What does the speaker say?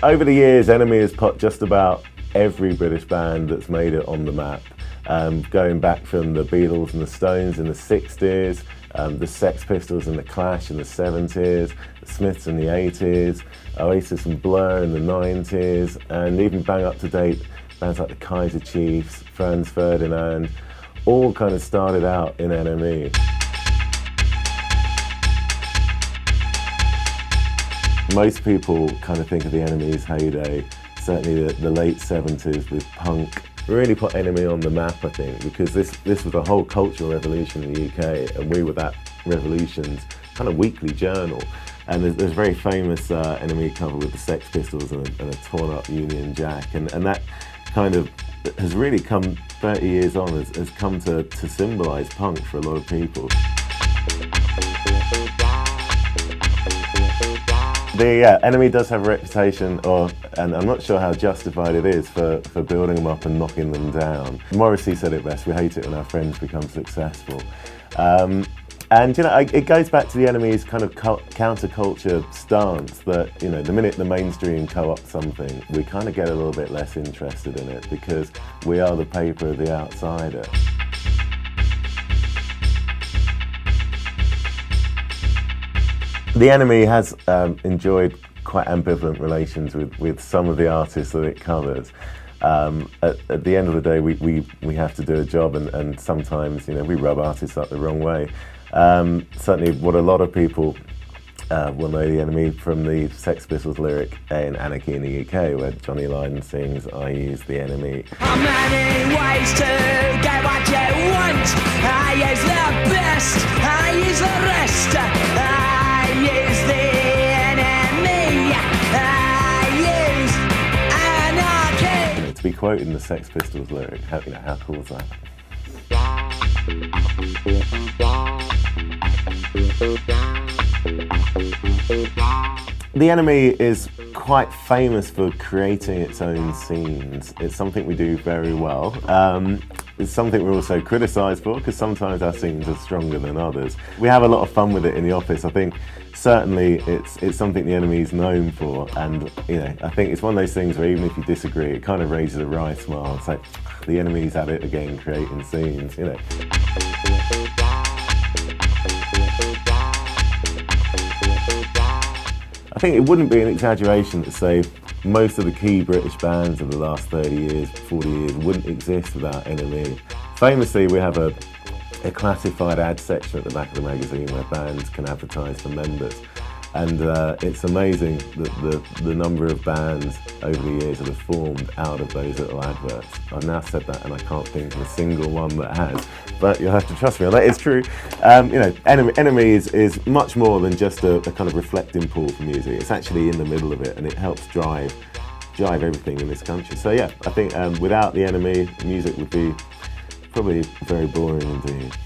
Over the years, NME has put just about every British band that's made it on the map. Going back from the Beatles and the Stones in the 60s, the Sex Pistols and the Clash in the 70s, the Smiths in the 80s, Oasis and Blur in the 90s, and even bang up to date bands like the Kaiser Chiefs, Franz Ferdinand, all kind of started out in NME. Most people kind of think of the NME's heyday, certainly the late 70s with punk, really put NME on the map, I think, because this was a whole cultural revolution in the UK, and we were that revolution's kind of weekly journal. And there's a very famous NME cover with the Sex Pistols and a torn up Union Jack, and that kind of has really come 30 years on, has come to symbolise punk for a lot of people. The NME does have a reputation, and I'm not sure how justified it is, for building them up and knocking them down. Morrissey said it best: we hate it when our friends become successful. And you know, it goes back to the NME's kind of counterculture stance that, you know, the minute the mainstream co-ops something, we kind of get a little bit less interested in it because we are the paper of the outsider. The NME has enjoyed quite ambivalent relations with some of the artists that it covers. At the end of the day, we have to do a job, and sometimes, you know, we rub artists up the wrong way. Certainly what a lot of people will know the NME from the Sex Pistols lyric in Anarchy in the UK, where Johnny Lydon sings, "I use the NME." Many ways to get what you want. I use the best, I use the rest. I use the NME. I use anarchy. You know, to be quoted in the Sex Pistols lyric, how cool is that? The NME is quite famous for creating its own scenes. It's something we do very well. It's something we're also criticised for, because sometimes our scenes are stronger than others. We have a lot of fun with it in the office. I think certainly it's something the NME is known for, and you know, I think it's one of those things where even if you disagree, it kind of raises a wry smile. It's like, the NME's at it again, creating scenes, you know. I think it wouldn't be an exaggeration to say most of the key British bands of the last 30 years, 40 years wouldn't exist without NME. Famously, we have a classified ad section at the back of the magazine where bands can advertise for members. And it's amazing that the number of bands over the years that have formed out of those little adverts. I've now said that and I can't think of a single one that has, but you'll have to trust me on that. It's true. You know, NME is much more than just a kind of reflecting pool for music. It's actually in the middle of it, and it helps drive everything in this country. So yeah, I think without the NME, music would be probably very boring indeed.